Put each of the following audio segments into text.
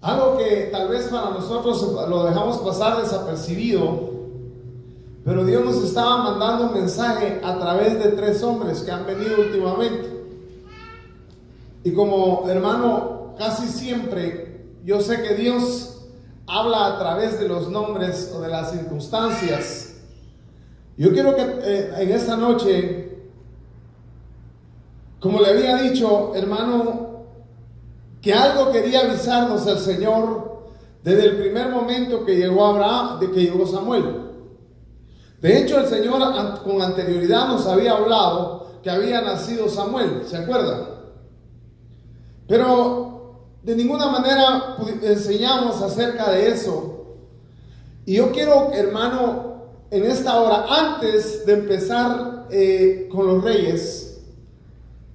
Algo que tal vez para nosotros lo dejamos pasar desapercibido, pero Dios nos estaba mandando un mensaje a través de 3 hombres que han venido últimamente. Y como hermano, casi siempre yo sé que Dios habla a través de los nombres o de las circunstancias. Yo quiero que en esta noche, como le había dicho, hermano, que algo quería avisarnos el Señor desde el primer momento que llegó Abraham, de que llegó Samuel. De hecho, el Señor con anterioridad nos había hablado que había nacido Samuel, ¿se acuerdan? Pero de ninguna manera enseñamos acerca de eso. Y yo quiero, hermano, en esta hora, antes de empezar con los reyes,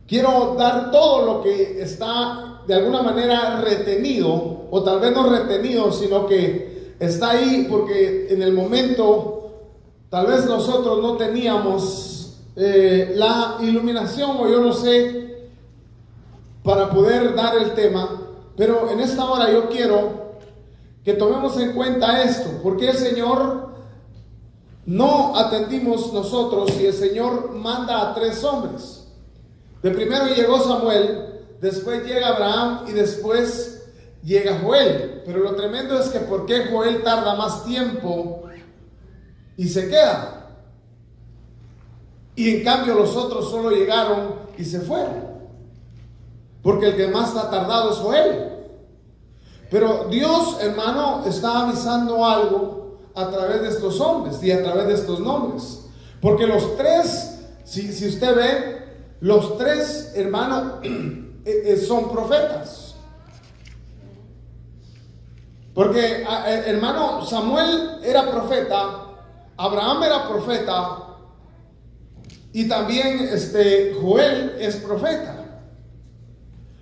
quiero dar todo lo que está de alguna manera retenido, o tal vez no retenido, sino que está ahí porque en el momento tal vez nosotros no teníamos la iluminación, o yo no sé, para poder dar el tema. Pero en esta hora yo quiero que tomemos en cuenta esto, porque el Señor no atendimos nosotros y el Señor manda a 3 hombres. De primero llegó Samuel, después llega Abraham y después llega Joel. Pero lo tremendo es que ¿por qué Joel tarda más tiempo y se queda? Y en cambio los otros solo llegaron y se fueron. Porque el que más ha tardado es Joel. Pero Dios, hermano, está avisando algo a través de estos hombres y a través de estos nombres. Porque los 3, si usted ve, los 3, hermano, son profetas. Porque, hermano, Samuel era profeta, Abraham era profeta, y también Joel es profeta.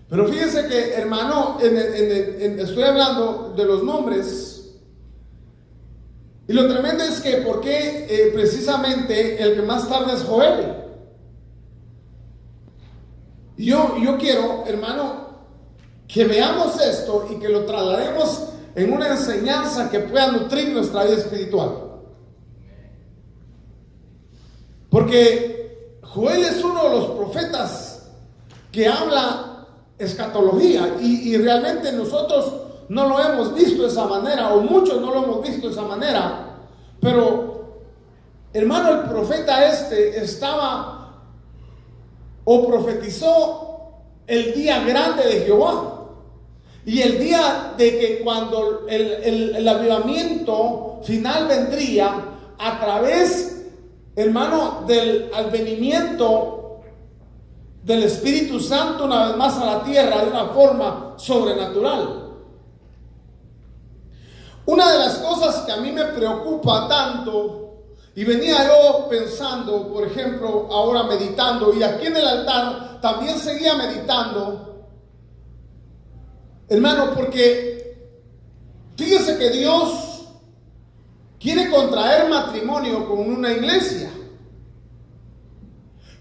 Pero fíjense que, hermano, estoy hablando de los nombres, y lo tremendo es que ¿por qué precisamente el que más tarda es Joel? Y yo quiero, hermano, que veamos esto y que lo traslademos en una enseñanza que pueda nutrir nuestra vida espiritual. Porque Joel es uno de los profetas que habla escatología, y realmente nosotros no lo hemos visto de esa manera, o muchos no lo hemos visto de esa manera. Pero, hermano, el profeta estaba o profetizó el día grande de Jehová, y el día de que cuando el avivamiento final vendría a través, hermano, del advenimiento del Espíritu Santo una vez más a la tierra de una forma sobrenatural. Una de las cosas que a mí me preocupa tanto, y venía yo pensando, por ejemplo, ahora meditando, y aquí en el altar también seguía meditando, hermano, porque fíjese que Dios quiere contraer matrimonio con una iglesia.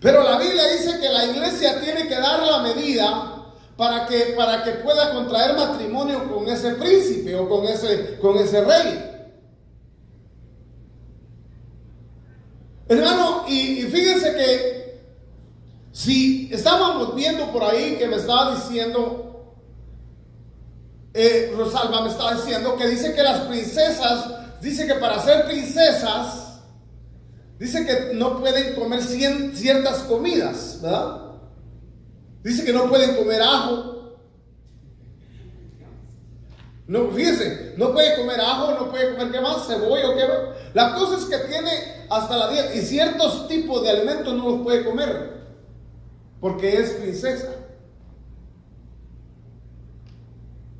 Pero la Biblia dice que la iglesia tiene que dar la medida para que pueda contraer matrimonio con ese príncipe o con ese rey. Hermano, y fíjense que si estábamos viendo por ahí que me estaba diciendo, Rosalba me estaba diciendo que dice que las princesas, dice que para ser princesas, dice que no pueden comer ciertas comidas, ¿verdad? Dice que no pueden comer ajo. No, fíjese, no puede comer ajo, no puede comer, ¿qué más? Cebolla o qué más. La cosa es que tiene hasta la dieta, y ciertos tipos de alimentos no los puede comer porque es princesa.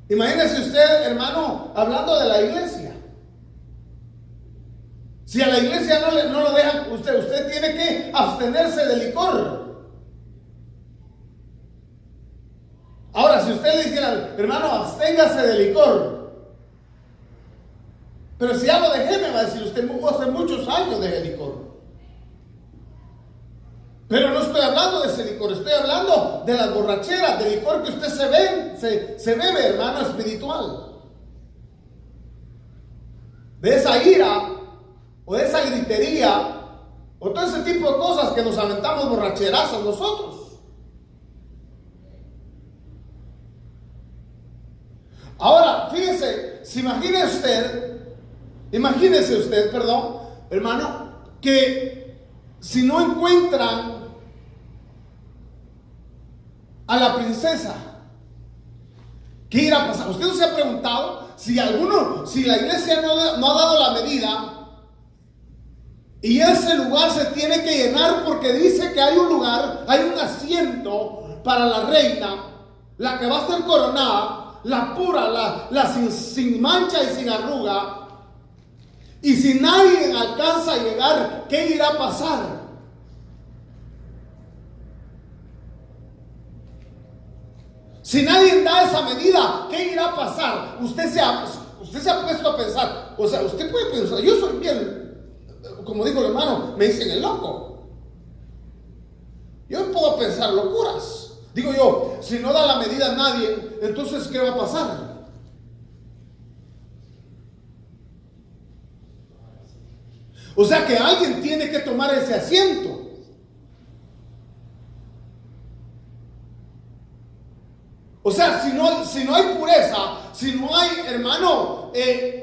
Imagínese usted, hermano, hablando de la iglesia. Si a la iglesia no lo dejan, usted tiene que abstenerse de licor. Ahora, si usted le dijera, hermano, absténgase de licor, pero si ya lo dejé, me va a decir, usted hace muchos años dejé licor. Pero no estoy hablando de ese licor, estoy hablando de las borracheras, del licor que usted se bebe, hermano, espiritual. De esa ira, o de esa gritería, o todo ese tipo de cosas que nos aventamos borracherazos nosotros. Ahora, fíjese, imagínese usted, hermano, que si no encuentran a la princesa, ¿qué irá a pasar? ¿Usted no se ha preguntado si la iglesia no ha dado la medida y ese lugar se tiene que llenar porque dice que hay un asiento para la reina, la que va a ser coronada, la pura, la sin mancha y sin arruga? Y si nadie alcanza a llegar, ¿qué irá a pasar? Si nadie da esa medida, ¿qué irá a pasar? Usted se ha puesto a pensar. O sea, usted puede pensar, yo soy bien, como dijo el hermano, me dicen el loco. Yo puedo pensar locuras. Digo yo, si no da la medida a nadie, entonces ¿qué va a pasar? O sea que alguien tiene que tomar ese asiento. O sea, si no hay pureza, si no hay, hermano,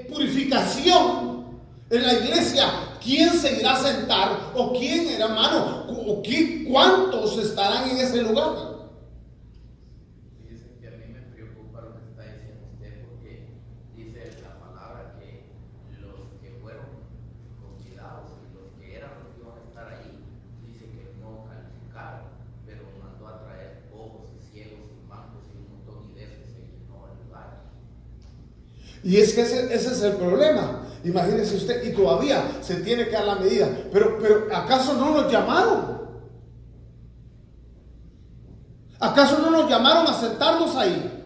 purificación en la iglesia, ¿quién se irá a sentar? ¿O quién, hermano? ¿Cuántos estarán en ese lugar? Dice que a mí me preocupa lo que está diciendo usted, porque dice la palabra que los que fueron convidados y los que eran los que iban a estar ahí, dice que no calificaron, pero mandó a traer ojos y ciegos y mancos y un montón de veces se llenó el lugar. Y es que ese es el problema. Imagínese usted, y todavía se tiene que dar la medida. Pero ¿acaso no nos llamaron? ¿Acaso no nos llamaron a sentarnos ahí?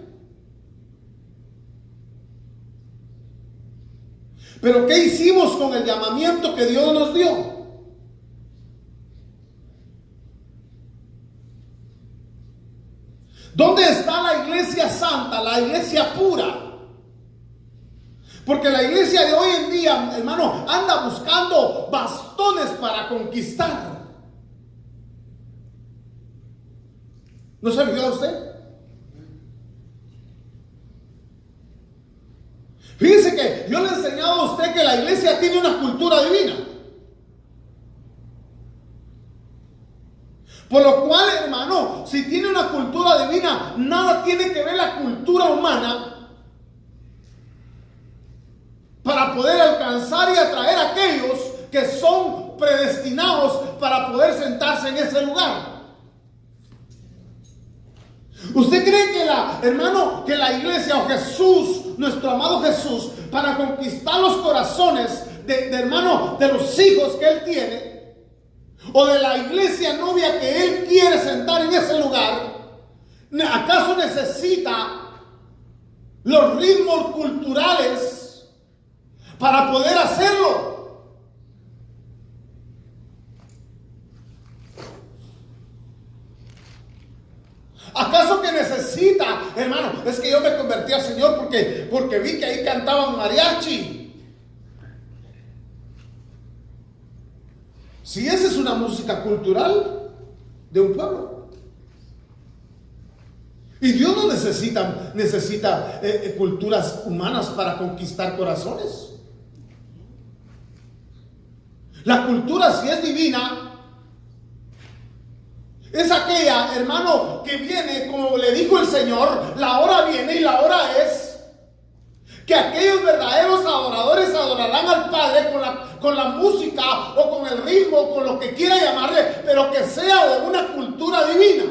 Pero ¿qué hicimos con el llamamiento que Dios nos dio? ¿Dónde está la iglesia santa, la iglesia pura? Porque la iglesia de hoy en día, hermano, anda buscando bastones para conquistar. ¿No se fijó usted? Fíjese que yo le he enseñado a usted que la iglesia tiene una cultura divina. Por lo cual, hermano, si tiene una cultura divina, nada tiene que ver la cultura humana para poder alcanzar y atraer a aquellos que son predestinados para poder sentarse en ese lugar. ¿Usted cree que que la iglesia o Jesús, nuestro amado Jesús, para conquistar los corazones de los hijos que Él tiene, o de la iglesia novia que Él quiere sentar en ese lugar, acaso necesita los ritmos culturales para poder hacerlo? ¿Acaso que necesita, hermano? Es que yo me convertí al Señor porque vi que ahí cantaban mariachi. Si esa es una música cultural de un pueblo. Y Dios no necesita culturas humanas para conquistar corazones. La cultura, si es divina, es aquella, hermano, que viene, como le dijo el Señor, la hora viene y la hora es que aquellos verdaderos adoradores adorarán al Padre con la música o con el ritmo, con lo que quiera llamarle, pero que sea de una cultura divina.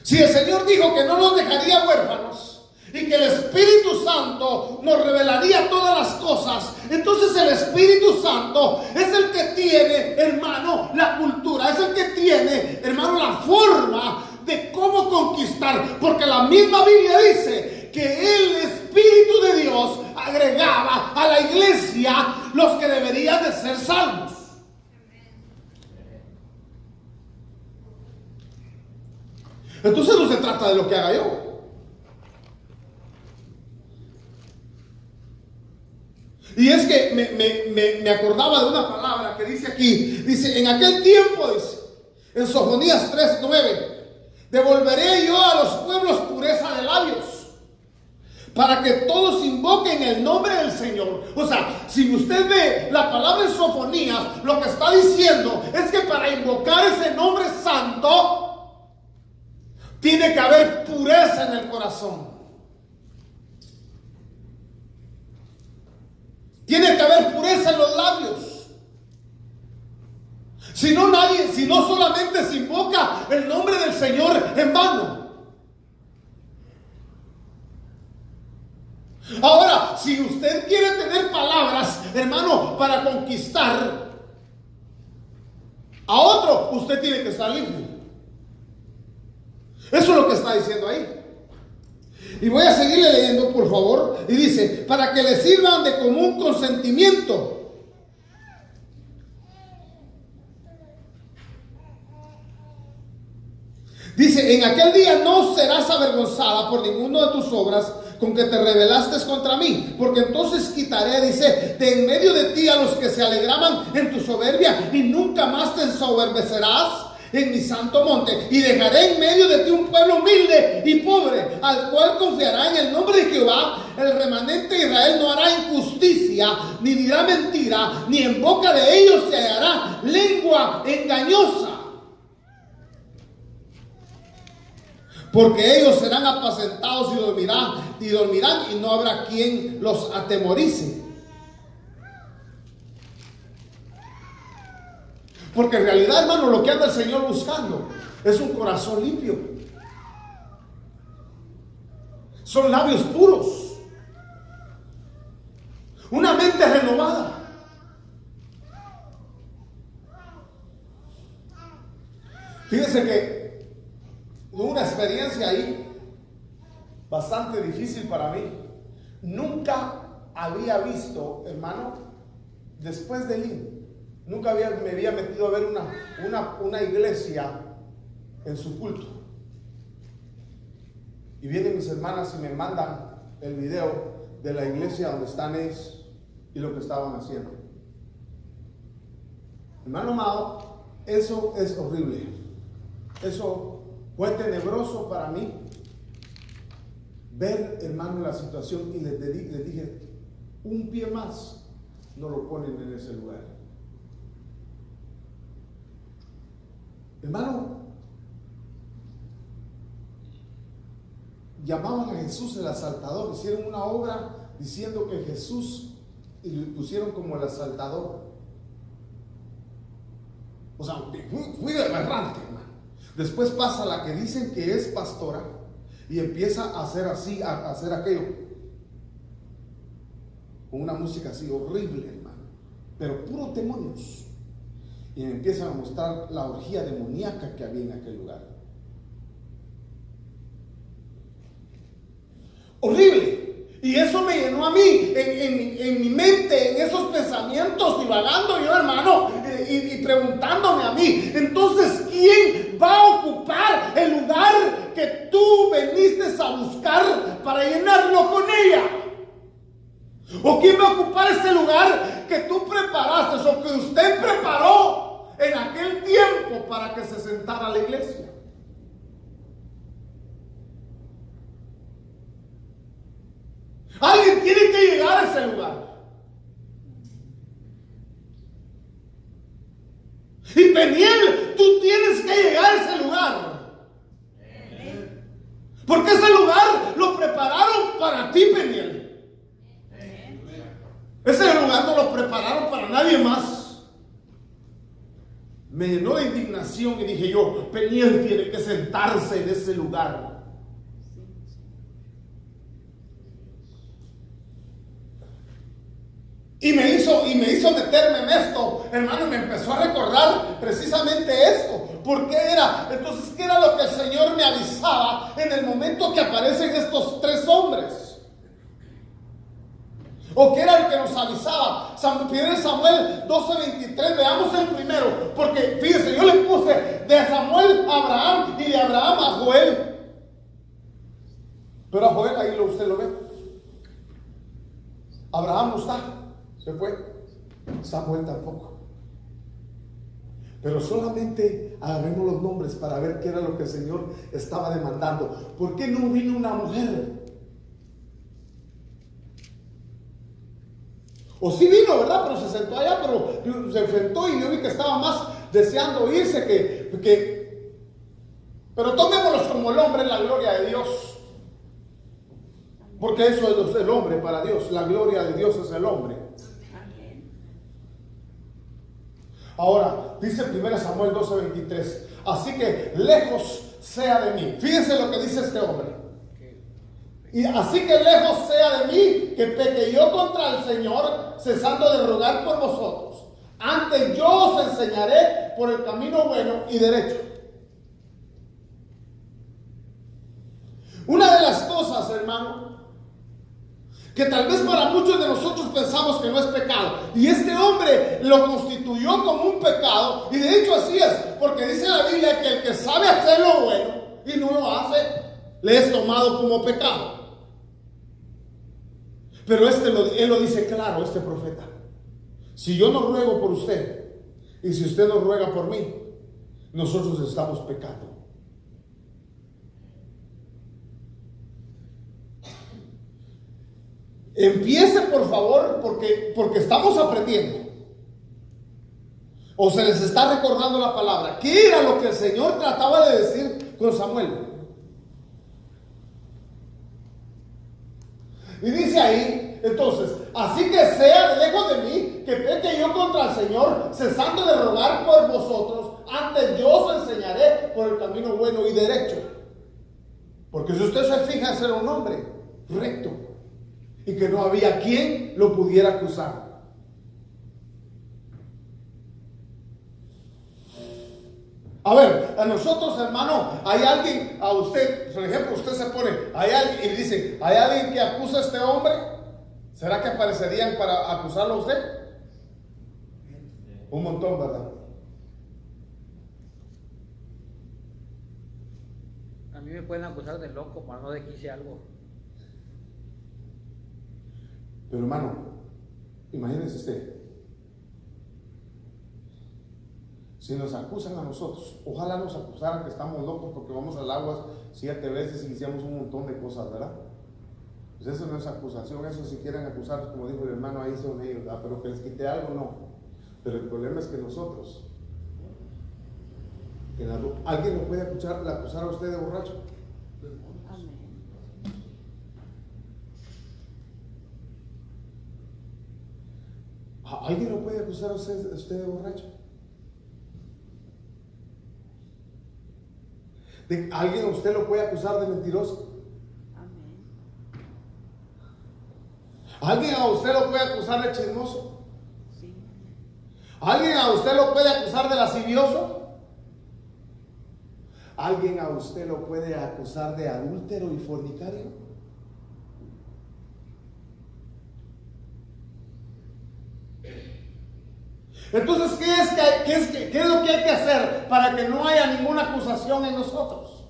Si el Señor dijo que no nos dejaría huérfanos y que el Espíritu Santo nos revelaría todas las cosas, entonces el Espíritu Santo es el que tiene, hermano, la cultura, es el que tiene, hermano, la forma de cómo conquistar, porque la misma Biblia dice que el Espíritu de Dios agregaba a la iglesia los que deberían de ser salvos. Entonces no se trata de lo que haga yo. Y es que me acordaba de una palabra que dice aquí, dice, en aquel tiempo, dice, en Sofonías 3:9, devolveré yo a los pueblos pureza de labios, para que todos invoquen el nombre del Señor. O sea, si usted ve la palabra en Sofonías, lo que está diciendo es que para invocar ese nombre santo, tiene que haber pureza en el corazón. Tiene que haber pureza en los labios. Si no solamente se invoca el nombre del Señor en vano. Ahora, si usted quiere tener palabras, hermano, para conquistar a otro, usted tiene que estar limpio. Eso es lo que está diciendo ahí. Y voy a seguirle leyendo, por favor. Y dice, para que le sirvan de común consentimiento. Dice, en aquel día no serás avergonzada por ninguno de tus obras con que te rebelaste contra mí, porque entonces quitaré, dice, de en medio de ti a los que se alegraban en tu soberbia, y nunca más te ensoberbecerás en mi santo monte, y dejaré en medio de ti un pueblo humilde y pobre, al cual confiará en el nombre de Jehová. El remanente de Israel no hará injusticia, ni dirá mentira, ni en boca de ellos se hallará lengua engañosa. Porque ellos serán apacentados y dormirán, y no habrá quien los atemorice. Porque en realidad, hermano, lo que anda el Señor buscando es un corazón limpio. Son labios puros. Una mente renovada. Fíjense que tuve una experiencia ahí bastante difícil para mí. Nunca había visto, hermano, después de Lynn, nunca me había metido a ver una iglesia en su culto. Y vienen mis hermanas y me mandan el video de la iglesia donde están ellos y lo que estaban haciendo. Hermano amado, eso es horrible. Eso fue tenebroso para mí. Ver, hermano, la situación, y les dije, un pie más no lo ponen en ese lugar. Hermano, llamaban a Jesús el asaltador. Hicieron una obra diciendo que Jesús, y lo pusieron como el asaltador. O sea, fui aberrante, hermano. Después pasa la que dicen que es pastora y empieza a hacer así, a hacer aquello con una música así horrible, hermano, pero puros demonios. Y me empiezan a mostrar la orgía demoníaca que había en aquel lugar. Horrible. Y eso me llenó a mí, en mi mente, en esos pensamientos, divagando yo, hermano, y preguntándome a mí, entonces, ¿quién va a ocupar el lugar que tú veniste a buscar para llenarlo con ella? ¿O quién va a ocupar ese lugar que tú preparaste o que usted preparó en aquel tiempo para que se sentara la iglesia? Alguien tiene que llegar a ese lugar. Y Peniel, tú tienes que llegar a ese lugar. Porque ese lugar lo prepararon para ti, Peniel. Ese lugar no lo prepararon para nadie más. Me llenó de indignación y dije yo, Peniel tiene que sentarse en ese lugar. Y me hizo meterme en esto, hermano, y me empezó a recordar precisamente esto. ¿Por qué era? Entonces, ¿qué era lo que el Señor me avisaba en el momento que aparecen estos tres hombres? ¿O que era el que nos avisaba? Primero Samuel 12:23, veamos el primero, porque fíjese, yo le puse de Samuel a Abraham y de Abraham a Joel. Pero a Joel ahí usted lo ve. Abraham no está, se fue. Samuel tampoco. Pero solamente agarremos los nombres para ver qué era lo que el Señor estaba demandando. ¿Por qué no vino una mujer? O sí vino, ¿verdad? Pero se sentó allá, pero se enfrentó y yo vi que estaba más deseando irse que pero tomémoslos como el hombre en la gloria de Dios. Porque eso es el hombre para Dios. La gloria de Dios es el hombre. Ahora, dice 1 Samuel 12:23. Así que lejos sea de mí. Fíjense lo que dice este hombre. Y así que lejos sea de mí que peque yo contra el Señor, cesando de rogar por vosotros. Antes yo os enseñaré por el camino bueno y derecho. Una de las cosas, hermano, que tal vez para muchos de nosotros pensamos que no es pecado, y este hombre lo constituyó como un pecado, y de hecho así es, porque dice la Biblia que el que sabe hacer lo bueno y no lo hace, le es tomado como pecado. Pero él lo dice claro, este profeta: si yo no ruego por usted y si usted no ruega por mí, nosotros estamos pecando. Empiece por favor, porque estamos aprendiendo. O se les está recordando la palabra. ¿Qué era lo que el Señor trataba de decir con Samuel? Y dice ahí, entonces, así que sea lejos de mí que peque yo contra el Señor, cesando de rogar por vosotros. Antes yo os enseñaré por el camino bueno y derecho. Porque si usted se fija, ser un hombre recto y que no había quien lo pudiera acusar. A ver, a nosotros, hermano, hay alguien, a usted, por ejemplo, usted se pone, hay alguien y dice, ¿hay alguien que acusa a este hombre? ¿Será que aparecerían para acusarlo a usted? Un montón, ¿verdad? A mí me pueden acusar de loco para no de que hice algo. Pero hermano, imagínese usted, si nos acusan a nosotros, ojalá nos acusaran que estamos locos porque vamos al agua 7 veces y hicimos un montón de cosas, ¿verdad? Pues eso no es acusación, eso si quieren acusar, como dijo el hermano, ahí son ellos, ¿verdad? Pero que les quite algo, no. Pero el problema es que nosotros, ¿alguien lo puede acusar a usted de borracho? ¿Alguien lo puede acusar a usted de borracho? ¿Alguien a usted lo puede acusar de mentiroso? ¿Alguien a usted lo puede acusar de chismoso? Sí. ¿Alguien a usted lo puede acusar de lascivioso? ¿Alguien a usted lo puede acusar de adúltero y fornicario? Entonces, ¿qué es lo que hay que hacer para que no haya ninguna acusación en nosotros?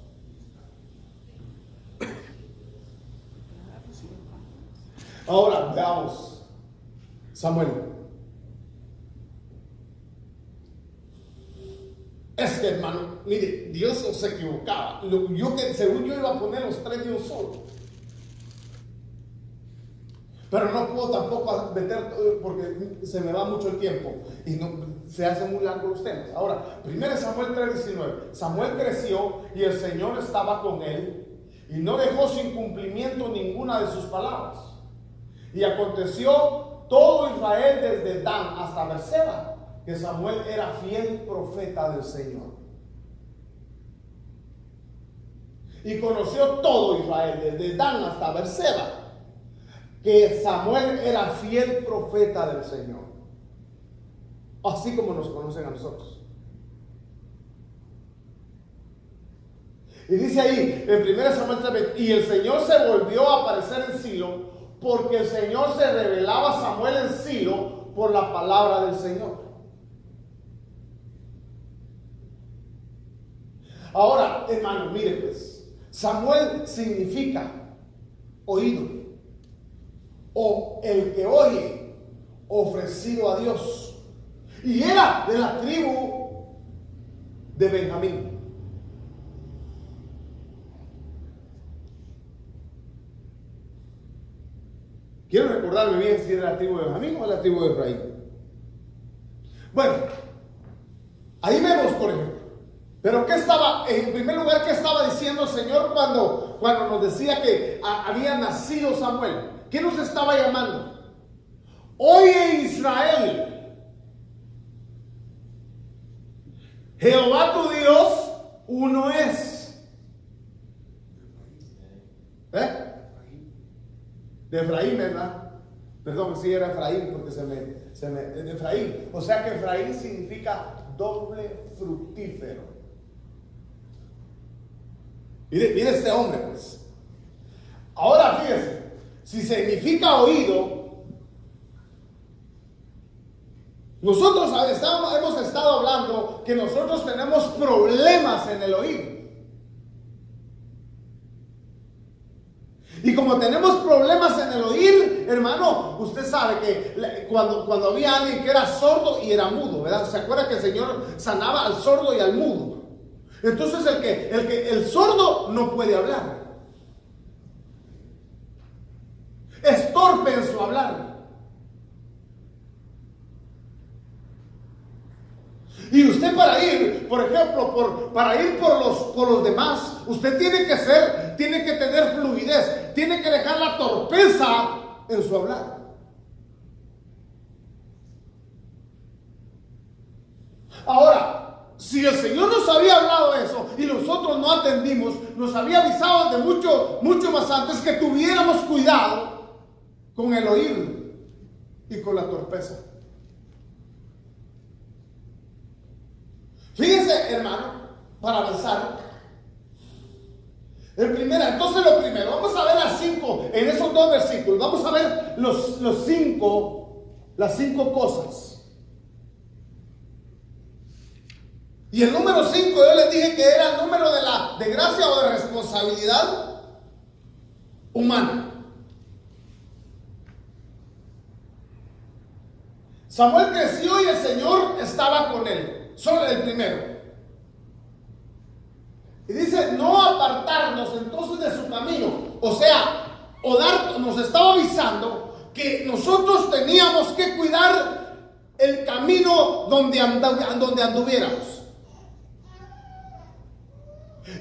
Ahora veamos Samuel. Es que, hermano, mire, Dios no se equivocaba. Según yo iba a poner los 3 de un solo. Pero no puedo tampoco meter, porque se me va mucho el tiempo y se hace muy largo los temas. Ahora, 1 Samuel 3:19. Samuel creció y el Señor estaba con él y no dejó sin cumplimiento ninguna de sus palabras. Y aconteció todo Israel desde Dan hasta Berseba, que Samuel era fiel profeta del Señor. Y conoció todo Israel desde Dan hasta Berseba, que Samuel era fiel profeta del Señor, así como nos conocen a nosotros. Y dice ahí en 1 Samuel 3: y el Señor se volvió a aparecer en Silo porque el Señor se revelaba a Samuel en Silo por la palabra del Señor. Ahora, hermano, mire pues, Samuel significa oído, o el que oye, ofrecido a Dios, y era de la tribu de Benjamín. Quiero recordarme bien si era la tribu de Benjamín o la tribu de Efraín. Bueno, ahí vemos, por ejemplo. Pero ¿qué estaba, en primer lugar, qué estaba diciendo el Señor cuando nos decía que había nacido Samuel? ¿Qué nos estaba llamando? Oye Israel, Jehová tu Dios uno es. De Efraín, ¿verdad? Perdón, sí era Efraín, porque de Efraín. O sea que Efraín significa doble fructífero. Mire este hombre, pues. Ahora fíjese, si significa oído, nosotros hemos estado hablando que nosotros tenemos problemas en el oído. Y como tenemos problemas en el oír, hermano, usted sabe que cuando había alguien que era sordo y era mudo, ¿verdad? ¿Se acuerda que el Señor sanaba al sordo y al mudo? Entonces el sordo no puede hablar. Es torpe en su hablar. Y usted para ir, por ejemplo, para ir por los demás, usted tiene que tener fluidez, tiene que dejar la torpeza en su hablar. Ahora, si el Señor nos había hablado eso y nosotros no atendimos, nos había avisado de mucho más antes que tuviéramos cuidado con el oír y con la torpeza. Fíjense, hermano, para avanzar. Entonces lo primero, vamos a ver las 5, en esos 2 versículos, vamos a ver las 5 cosas. Y el número 5, yo les dije que era el número de gracia o de responsabilidad humana. Samuel creció y el Señor estaba con él. Solo el primero. Y dice, no apartarnos entonces de su camino. O sea, nos estaba avisando que nosotros teníamos que cuidar el camino donde anduviéramos.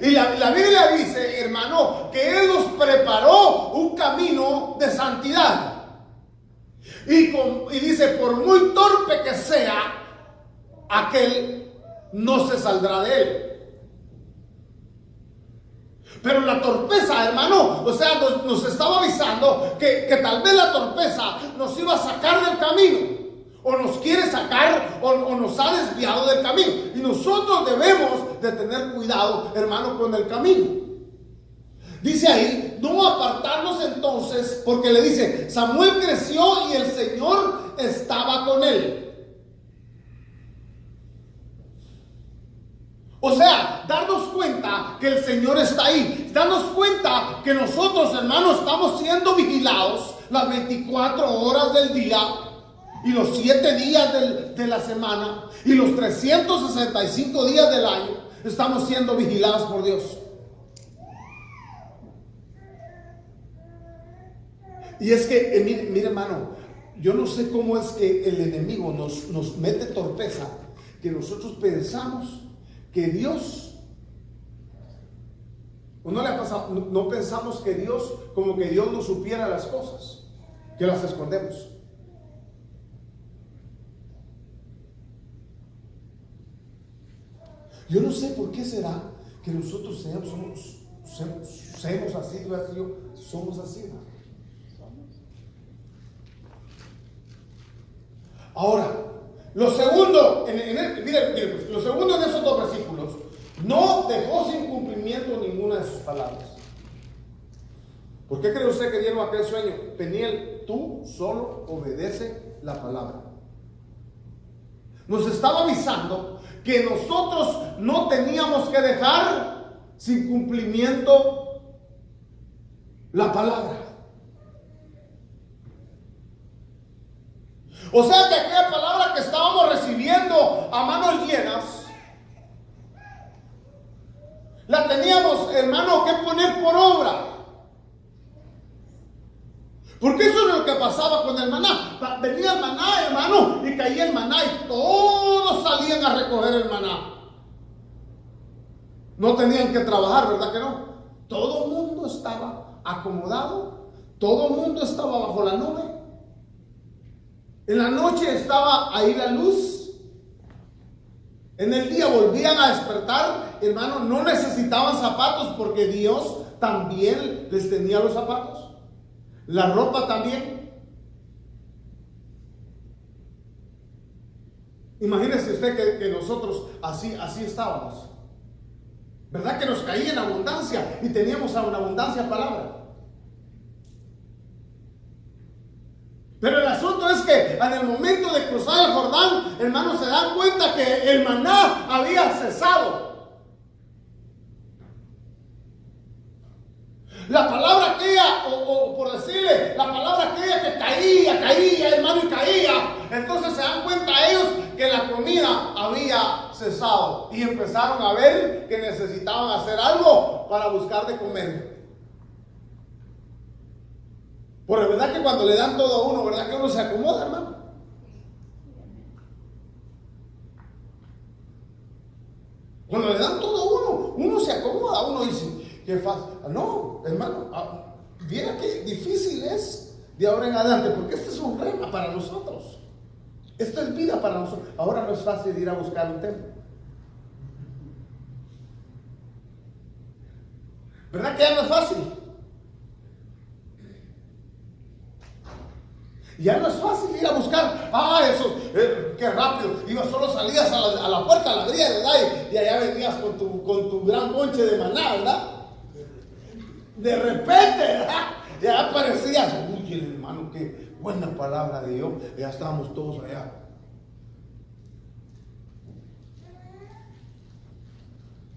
Y la Biblia dice, hermano, que Él nos preparó un camino de santidad. Y dice, por muy torpe que sea, aquel no se saldrá de él. Pero la torpeza, hermano, o sea, nos estaba avisando que tal vez la torpeza nos iba a sacar del camino, o nos quiere sacar, o nos ha desviado del camino. Y nosotros debemos de tener cuidado, hermano, con el camino. Dice ahí, no apartarnos entonces, porque le dice, Samuel creció y el Señor estaba con él. O sea, darnos cuenta que el Señor está ahí. Darnos cuenta que nosotros, hermanos, estamos siendo vigilados las 24 horas del día y los 7 días de la semana y los 365 días del año. Estamos siendo vigilados por Dios. Y es que, mire hermano, yo no sé cómo es que el enemigo nos mete torpeza, que nosotros pensamos que Dios, ¿o no le ha pasado? No pensamos que Dios, como que Dios no supiera las cosas, que las escondemos. Yo no sé por qué será que nosotros somos así, ¿no? Ahora, lo segundo, mire, lo segundo en esos 2 versículos, no dejó sin cumplimiento ninguna de sus palabras. ¿Por qué cree usted que dieron aquel sueño? Peniel, tú solo obedece la palabra. Nos estaba avisando que nosotros no teníamos que dejar sin cumplimiento la palabra. O sea que aquella palabra que estábamos recibiendo a manos llenas, la teníamos, hermano, que poner por obra. Porque eso es lo que pasaba con el maná. Venía el maná, hermano, y caía el maná y todos salían a recoger el maná. No tenían que trabajar, ¿verdad que no? Todo el mundo estaba acomodado, todo el mundo estaba bajo la nube. En la noche estaba ahí la luz. En el día volvían a despertar, hermano, no necesitaban zapatos porque Dios también les tenía los zapatos. La ropa también. Imagínese usted que nosotros así estábamos. ¿Verdad que nos caía en abundancia y teníamos en abundancia palabra? Pero el asunto es que en el momento de cruzar el Jordán, hermanos, se dan cuenta que el maná había cesado. La palabra aquella, o por decirle, la palabra aquella que caía, hermano, y caía. Entonces se dan cuenta ellos que la comida había cesado. Y empezaron a ver que necesitaban hacer algo para buscar de comer. Por la verdad que cuando le dan todo a uno, ¿verdad que uno se acomoda, hermano? Cuando le dan todo a uno, uno se acomoda, uno dice, qué fácil. No, hermano, mira qué difícil es de ahora en adelante, porque este es un rema para nosotros. Esto es vida para nosotros. Ahora no es fácil ir a buscar un templo. ¿Verdad que ya no es fácil? Ya no es fácil ir a buscar. Eso, qué rápido. Solo salías a la puerta, a la abrías, ¿verdad? Y allá venías con tu gran bonche de maná, ¿verdad? De repente, ¿verdad? Ya aparecías. Uy, el hermano, qué buena palabra de Dios. Ya estábamos todos allá.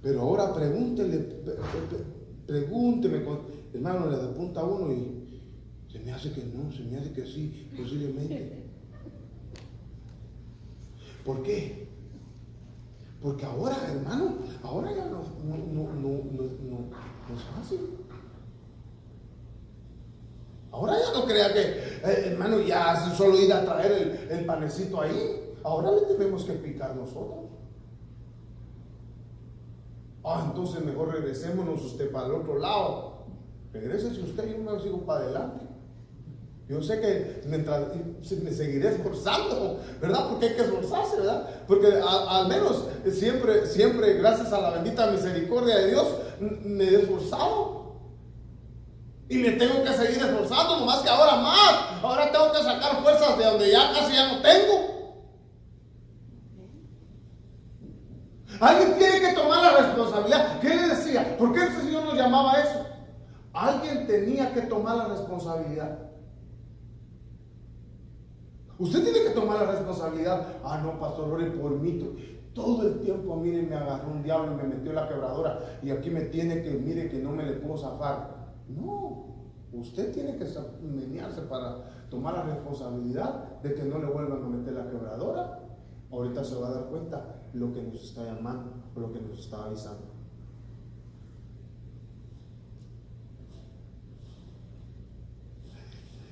Pero ahora pregúnteme, hermano, le apunta a uno y se me hace que no, se me hace que sí, posiblemente. ¿Por qué? Porque ahora, hermano, ahora ya no es fácil. Ahora ya no crea que, hermano, ya solo ir a traer el panecito ahí. Ahora le tenemos que picar nosotros. Entonces mejor regresémonos usted para el otro lado. Regrésese usted y yo me sigo para adelante. Yo sé que mientras me seguiré esforzando, ¿verdad? Porque hay que esforzarse, ¿verdad? Porque al menos siempre, gracias a la bendita misericordia de Dios, me he esforzado. Y me tengo que seguir esforzando, nomás que ahora más. Ahora tengo que sacar fuerzas de donde ya casi ya no tengo. Alguien tiene que tomar la responsabilidad. ¿Qué le decía? ¿Por qué el Señor nos llamaba a eso? Alguien tenía que tomar la responsabilidad. Usted tiene que tomar la responsabilidad. No, pastor, ore por mí. Todo el tiempo, mire, me agarró un diablo y me metió en la quebradora. Y aquí me tiene que, mire, que no me le puedo zafar. No, usted tiene que menearse para tomar la responsabilidad de que no le vuelvan a meter la quebradora. Ahorita se va a dar cuenta lo que nos está llamando, lo que nos está avisando.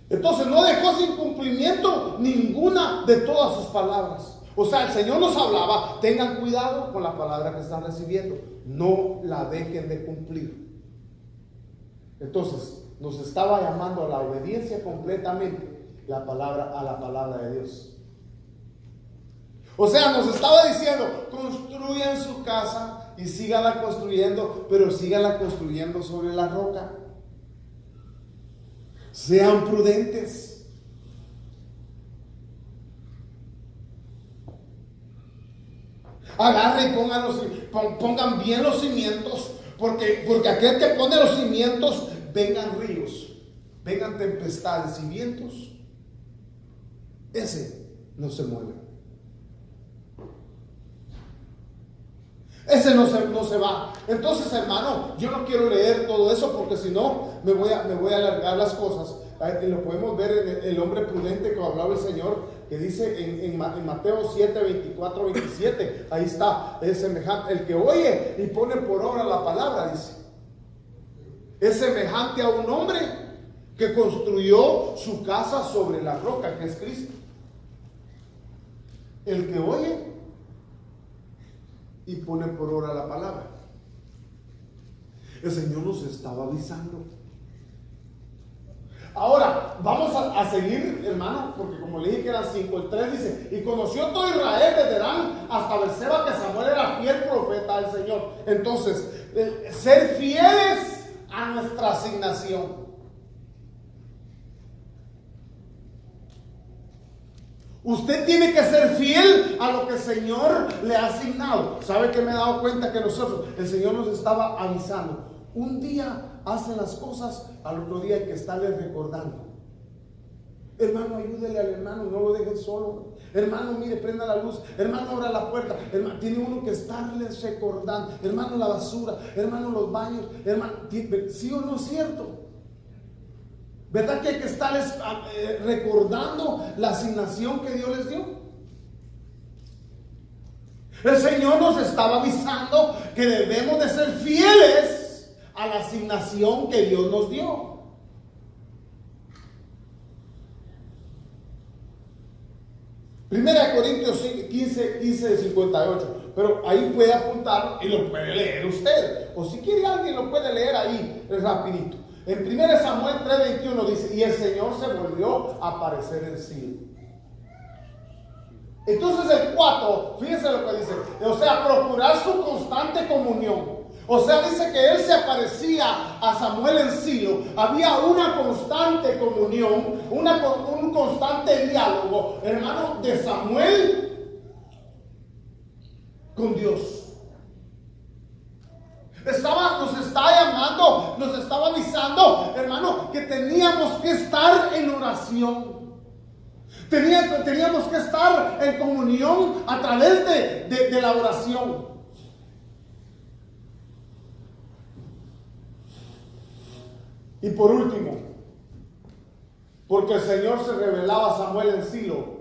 Entonces no dejó sin cumplimiento ninguna de todas sus palabras. O sea, el Señor nos hablaba, tengan cuidado con la palabra que están recibiendo, no la dejen de cumplir. Entonces nos estaba llamando a la obediencia completamente a la palabra de Dios. O sea, nos estaba diciendo, construyan su casa y síganla construyendo, pero síganla construyendo sobre la roca. Sean prudentes. Agarren y pongan bien los cimientos, porque aquel que pone los cimientos, vengan ríos. vengan tempestades y vientos, ese no se mueve. Ese no se va. Entonces, hermano, yo no quiero leer todo eso porque si no me voy a alargar las cosas. Lo podemos ver en el hombre prudente que hablaba el Señor, que dice en Mateo 7, 24, 27. Ahí está, es semejante. El que oye y pone por obra la palabra, dice, es semejante a un hombre que construyó su casa sobre la roca, que es Cristo. El que oye y pone por obra la palabra. El Señor nos estaba avisando. Ahora, vamos a seguir, hermano, porque como le dije que eran 5, el 3 dice, y conoció todo Israel desde Dan hasta Berseba que Samuel era fiel profeta del Señor. Entonces, ser fieles a nuestra asignación. Usted tiene que ser fiel a lo que el Señor le ha asignado. ¿Sabe que me he dado cuenta que nosotros, el Señor nos estaba avisando? Un día hacen las cosas, al otro día hay que estarles recordando. Hermano, ayúdele al hermano, no lo dejen solo. Hermano, mire, prenda la luz. Hermano, abra la puerta. Hermano, tiene uno que estarles recordando. Hermano, la basura. Hermano, los baños. Hermano, ¿sí o no es cierto? ¿Verdad que hay que estarles recordando la asignación que Dios les dio? El Señor nos estaba avisando que debemos de ser fieles a la asignación que Dios nos dio. Primera de Corintios 15 de 58. Pero ahí puede apuntar y lo puede leer usted. O si quiere alguien lo puede leer ahí rapidito. En 1 Samuel 3:21 dice, y el Señor se volvió a aparecer en Silo. Entonces el 4, fíjense lo que dice, o sea, procurar su constante comunión. O sea, dice que él se aparecía a Samuel en Silo. Había una constante comunión, un constante diálogo, hermano, de Samuel con Dios. Nos está llamando, nos estaba avisando, hermano, que teníamos que estar en oración. Teníamos que estar en comunión a través de la oración. Y por último, porque el Señor se revelaba a Samuel en Silo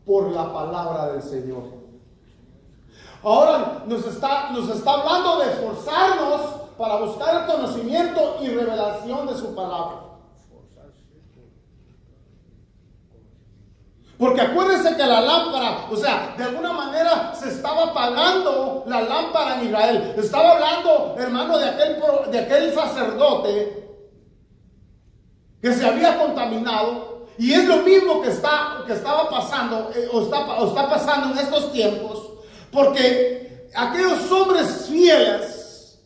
por la palabra del Señor. Ahora nos está hablando de esforzarnos para buscar el conocimiento y revelación de su palabra. Porque acuérdense que la lámpara, o sea, de alguna manera se estaba apagando la lámpara en Israel. Estaba hablando, hermano, de aquel sacerdote que se había contaminado. Y es lo mismo que estaba pasando, o está pasando en estos tiempos. Porque aquellos hombres fieles,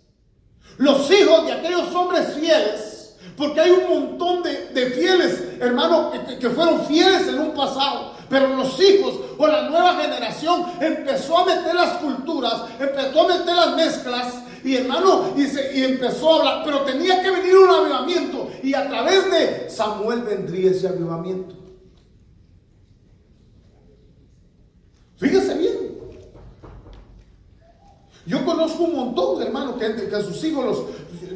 los hijos de aquellos hombres fieles, porque hay un montón de fieles, hermano, que fueron fieles en un pasado, pero los hijos o la nueva generación empezó a meter las culturas, empezó a meter las mezclas, y hermano, y empezó a hablar, pero tenía que venir un avivamiento, y a través de Samuel vendría ese avivamiento. Fíjese bien. Yo conozco un montón de hermanos que a sus hijos los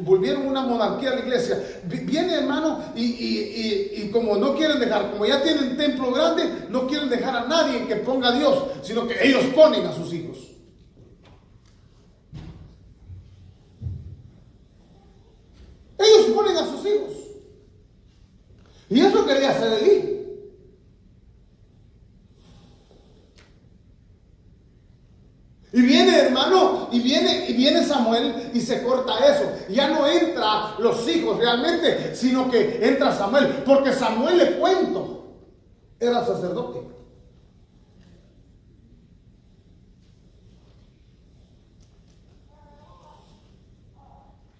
volvieron una monarquía a la iglesia. Viene, hermano, y como no quieren dejar, como ya tienen templo grande, no quieren dejar a nadie que ponga a Dios, sino que ellos ponen a sus hijos. Ellos ponen a sus hijos. Y eso quería hacer Elí. Y viene, hermano, y viene Samuel y se corta eso. Ya no entra los hijos realmente, sino que entra Samuel. Porque Samuel, le cuento, era sacerdote.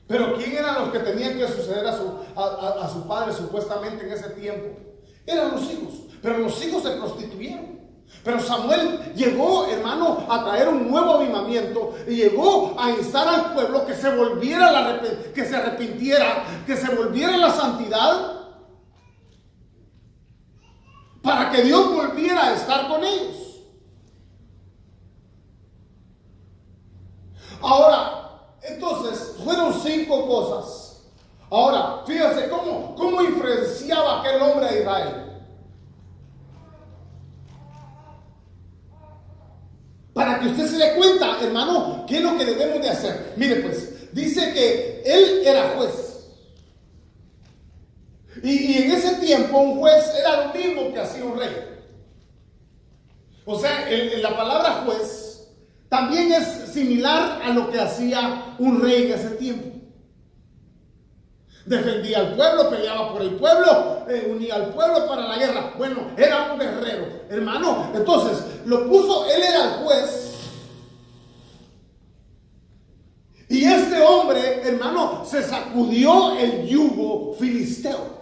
Pero ¿quién eran los que tenían que suceder a su padre supuestamente en ese tiempo? Eran los hijos. Pero los hijos se prostituyeron. Pero Samuel llegó, hermano, a traer un nuevo avivamiento y llegó a instar al pueblo que se volviera, que se arrepintiera, que se volviera a la santidad, para que Dios volviera a estar con ellos. Ahora, entonces, fueron 5 cosas. Ahora, fíjense cómo influenciaba aquel hombre a Israel. Para que usted se dé cuenta, hermano, qué es lo que debemos de hacer. Mire pues, dice que él era juez. Y en ese tiempo un juez era lo mismo que hacía un rey. O sea, la palabra juez también es similar a lo que hacía un rey en ese tiempo. Defendía al pueblo, peleaba por el pueblo, unía al pueblo para la guerra. Bueno, era un guerrero, hermano. Entonces, él era el juez. Y este hombre, hermano, se sacudió el yugo filisteo.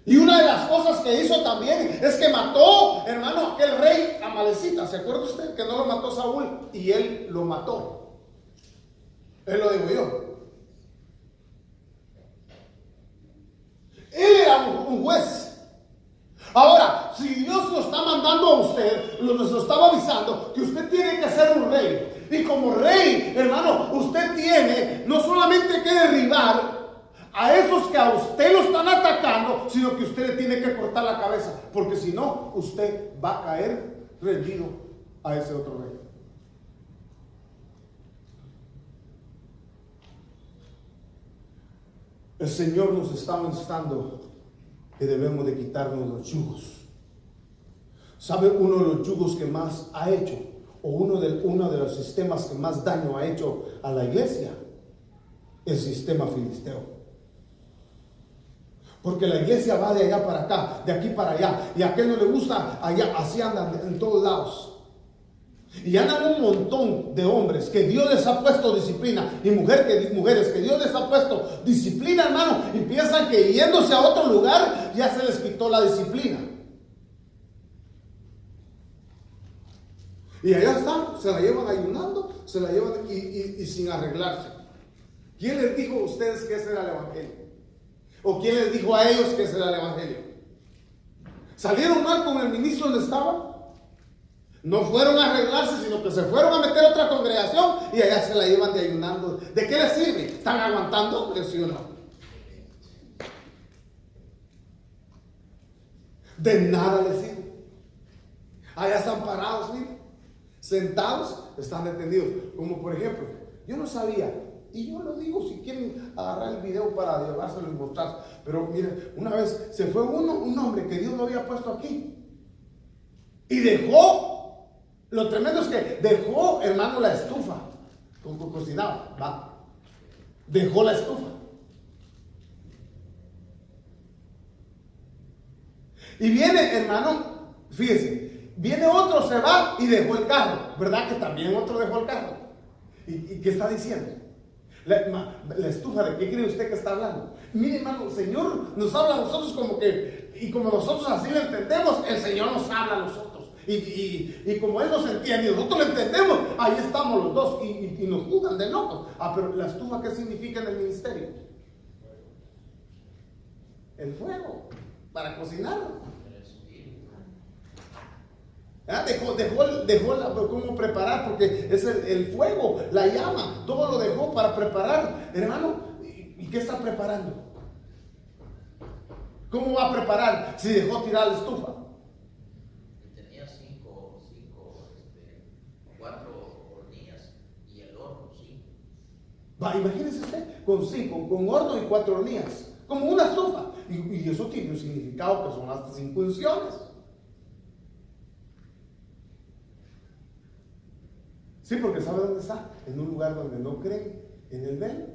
Y una de las cosas que hizo también es que mató, hermano, aquel rey amalecita. ¿Se acuerda usted que no lo mató Saúl? Y él lo mató. Él lo digo yo. Él era un juez. Ahora, si Dios lo está mandando a usted, nos lo estaba avisando, que usted tiene que ser un rey. Y como rey, hermano, usted tiene no solamente que derribar a esos que a usted lo están atacando, sino que usted le tiene que cortar la cabeza. Porque si no, usted va a caer rendido a ese otro rey. El Señor nos está instando que debemos de quitarnos los yugos. ¿Sabe uno de los yugos que más ha hecho? O uno de los sistemas que más daño ha hecho a la iglesia. El sistema filisteo. Porque la iglesia va de allá para acá, de aquí para allá. Y a aquel no le gusta, allá, así andan en todos lados. Y andan un montón de hombres que Dios les ha puesto disciplina y mujeres que Dios les ha puesto disciplina, hermano, y piensan que yéndose a otro lugar ya se les quitó la disciplina. Y allá están, se la llevan ayunando, se la llevan y sin arreglarse. ¿Quién les dijo a ustedes que ese era el evangelio? ¿O quién les dijo a ellos que ese era el evangelio? ¿Salieron mal con el ministro donde estaban? No fueron a arreglarse, sino que se fueron a meter a otra congregación y allá se la llevan de ayunando. ¿De qué les sirve? ¿Están aguantando? ¿Pero sí o no? De nada les sirve. Allá están parados, miren, sentados, están detenidos. Como por ejemplo, yo no sabía, y yo lo digo si quieren agarrar el video para llevárselo y mostrar. Pero miren, una vez se fue un hombre que Dios lo había puesto aquí y dejó. Lo tremendo es que dejó, hermano, la estufa. Cocinaba, va. Dejó la estufa. Y viene, hermano, fíjese, viene otro, se va y dejó el carro. ¿Verdad que también otro dejó el carro? ¿Y qué está diciendo? La estufa, ¿de qué cree usted que está hablando? Mire, hermano, el Señor nos habla a nosotros como que, y como nosotros así lo entendemos, el Señor nos habla a nosotros. Y como Él nos entiende y nosotros lo entendemos, ahí estamos los dos y nos juzgan de locos. Pero la estufa, ¿qué significa en el ministerio? El fuego para cocinar. Dejó cómo preparar, porque es el fuego, la llama, todo lo dejó para preparar, hermano. ¿Y qué está preparando? ¿Cómo va a preparar si dejó tirar la estufa? Tenía 4 hornillas y el horno 5. Va, imagínese usted, con 5, con horno y 4 hornillas, como una estufa. Y eso tiene un significado que son hasta 5 unciones. Sí, porque ¿sabe dónde está? En un lugar donde no creen en el velo,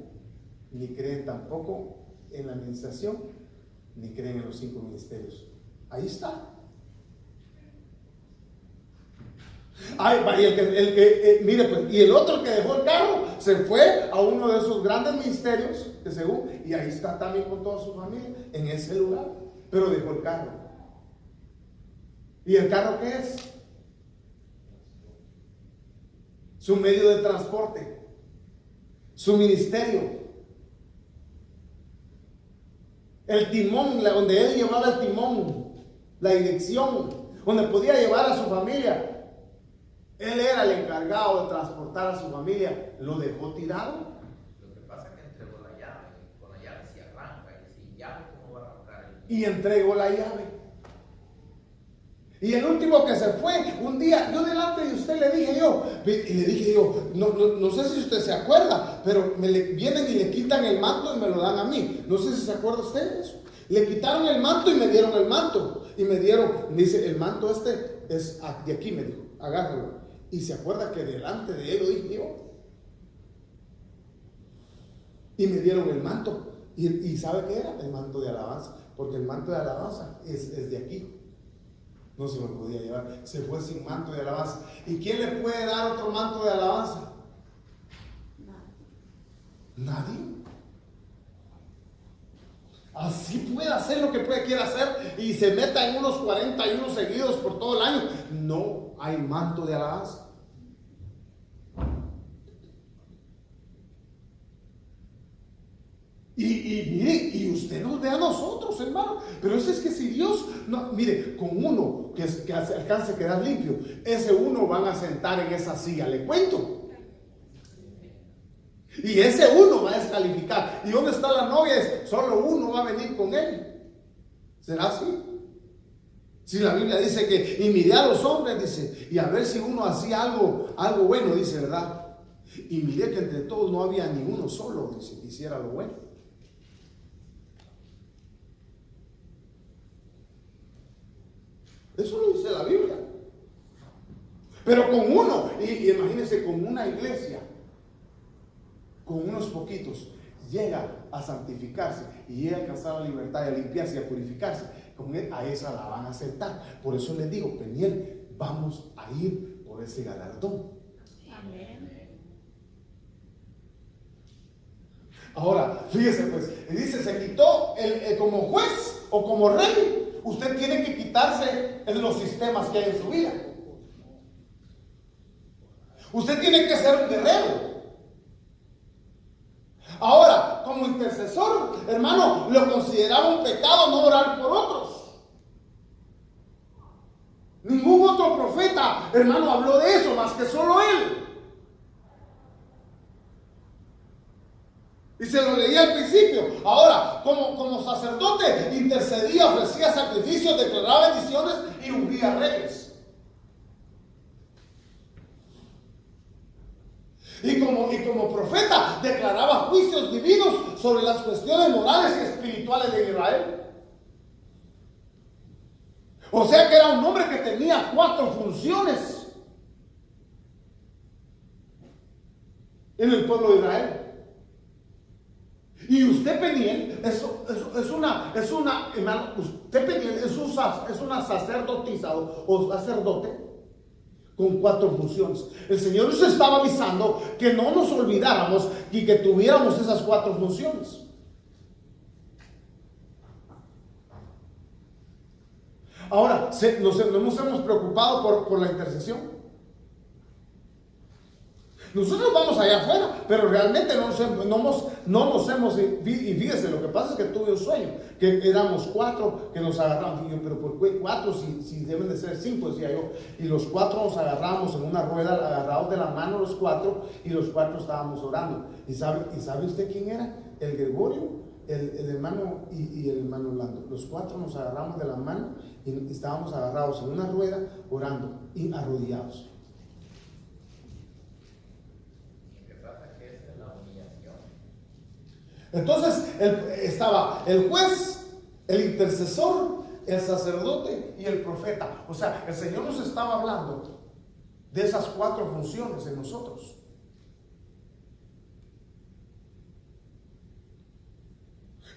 ni creen tampoco en la administración, ni creen en los 5 ministerios. Ahí está. Ay, mire pues, y el otro que dejó el carro se fue a uno de esos grandes ministerios, que según, y ahí está también con toda su familia, en ese lugar, pero dejó el carro. ¿Y el carro qué es? Su medio de transporte, su ministerio, el timón, donde él llevaba el timón, la dirección, donde podía llevar a su familia. Él era el encargado de transportar a su familia. ¿Lo dejó tirado? Lo que pasa es que entregó la llave. Con la llave se arranca. Y sin llave, ¿cómo va a arrancar el... Y entregó la llave. Y el último que se fue, un día, yo delante de usted le dije yo, no sé si usted se acuerda, pero vienen y le quitan el manto y me lo dan a mí. No sé si se acuerda usted de eso. Le quitaron el manto y me dieron el manto. Y me dice, el manto este es de aquí, me dijo, agárralo. Y se acuerda que delante de él lo dije yo. Y me dieron el manto. ¿Y sabe qué era? El manto de alabanza. Porque el manto de alabanza es de aquí. No se lo podía llevar. Se fue sin manto de alabanza. ¿Y quién le puede dar otro manto de alabanza? Nadie. Así puede hacer lo que quiera hacer y se meta en unos 41 seguidos por todo el año. No hay manto de alabanza. Y mire, y usted nos ve a nosotros, hermano. Pero eso es que si Dios, no, mire, con uno que alcance a quedar limpio, ese uno van a sentar en esa silla, le cuento. Y ese uno va a descalificar. ¿Y dónde está la novia? Solo uno va a venir con él. ¿Será así? Si la Biblia dice que, y miré a los hombres, dice, y a ver si uno hacía algo bueno, dice, ¿verdad? Y miré que entre todos no había ni uno solo, dice, que hiciera lo bueno. Eso lo dice la Biblia. Pero con uno, y imagínense, con una iglesia, con unos poquitos, llega a santificarse y llega a alcanzar la libertad y a limpiarse y a purificarse. Con él, a esa la van a aceptar. Por eso les digo, Peniel, vamos a ir por ese galardón. Amén. Ahora, fíjese pues, dice, se quitó como juez o como rey. Usted tiene que quitarse en los sistemas que hay en su vida. Usted tiene que ser un guerrero. Ahora, como intercesor, hermano, lo consideraba un pecado no orar por otros. Ningún otro profeta, hermano, habló de eso, más que solo él. Y se lo leía al principio. Ahora, como sacerdote, intercedía, ofrecía sacrificios, declaraba bendiciones y ungía reyes. Y como profeta, declaraba juicios divinos sobre las cuestiones morales y espirituales de Israel. O sea que era un hombre que tenía 4 funciones en el pueblo de Israel. Y usted, Peniel, usted, Peniel, es una sacerdotisa o sacerdote con 4 funciones. El Señor nos estaba avisando que no nos olvidáramos y que tuviéramos esas 4 funciones. Ahora, nos hemos preocupado por la intercesión. Nosotros vamos allá afuera, pero realmente no nos hemos, y fíjese, lo que pasa es que tuve un sueño, que éramos 4 que nos agarramos, y yo, pero ¿por qué 4 si deben de ser 5? Decía yo, y los 4 nos agarramos en una rueda, agarrados de la mano los 4, y los 4 estábamos orando. ¿Y sabe usted quién era? El Gregorio, el hermano y el hermano Orlando. Los 4 nos agarramos de la mano y estábamos agarrados en una rueda orando y arrodillados. Entonces estaba el juez, el intercesor, el sacerdote y el profeta. O sea, el Señor nos estaba hablando de esas 4 funciones en nosotros.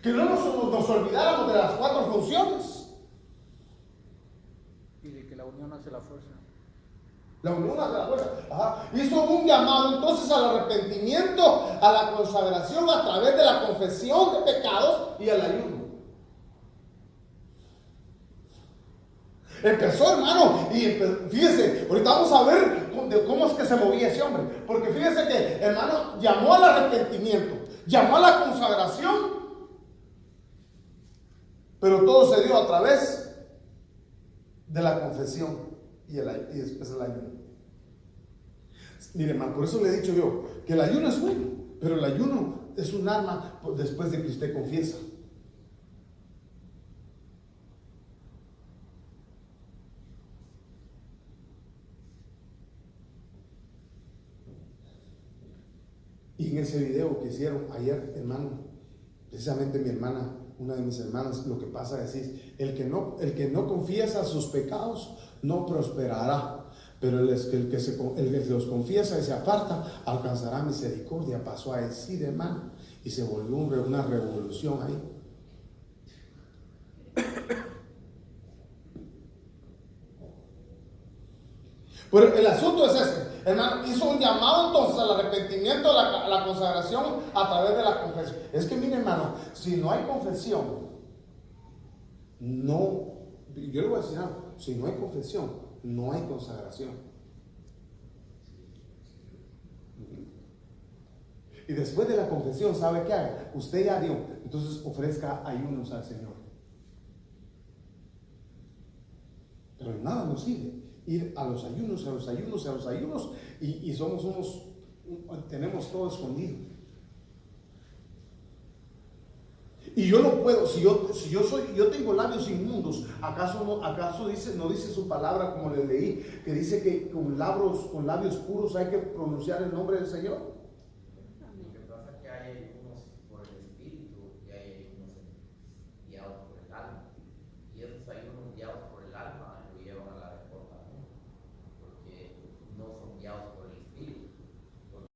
Que no nos olvidáramos de las 4 funciones. Y de que la unión hace la fuerza. La unión hace la fuerza. Ajá. Hizo un llamado entonces al arrepentimiento, a la consagración a través de la confesión de pecados y al ayuno. Empezó, hermano, y fíjese, ahorita vamos a ver cómo es que se movía ese hombre. Porque fíjese que, hermano, llamó al arrepentimiento, llamó a la consagración, pero todo se dio a través de la confesión y después el ayuno. Mire, hermano, por eso le he dicho yo que el ayuno es bueno, pero el ayuno es un arma después de que usted confiesa. Y en ese video que hicieron ayer, hermano, precisamente mi hermana, una de mis hermanas, lo que pasa es decir, el que no confiesa sus pecados no prosperará, pero el que los confiesa y se aparta alcanzará misericordia. Pasó a decir, hermano, y se volvió una revolución ahí. Pero el asunto es este, hermano, hizo un llamado entonces al arrepentimiento, a la consagración a través de la confesión. Es que mire, hermano, si no hay confesión, yo le voy a decir algo, si no hay confesión, no hay consagración. Y después de la confesión, ¿sabe qué haga? Usted ya dio, entonces ofrezca ayunos al Señor. Pero nada nos sirve ir a los ayunos, y tenemos todo escondido. Y yo no puedo, si yo tengo labios inmundos, ¿acaso no dice su palabra, como le leí, que dice que con labios puros hay que pronunciar el nombre del Señor?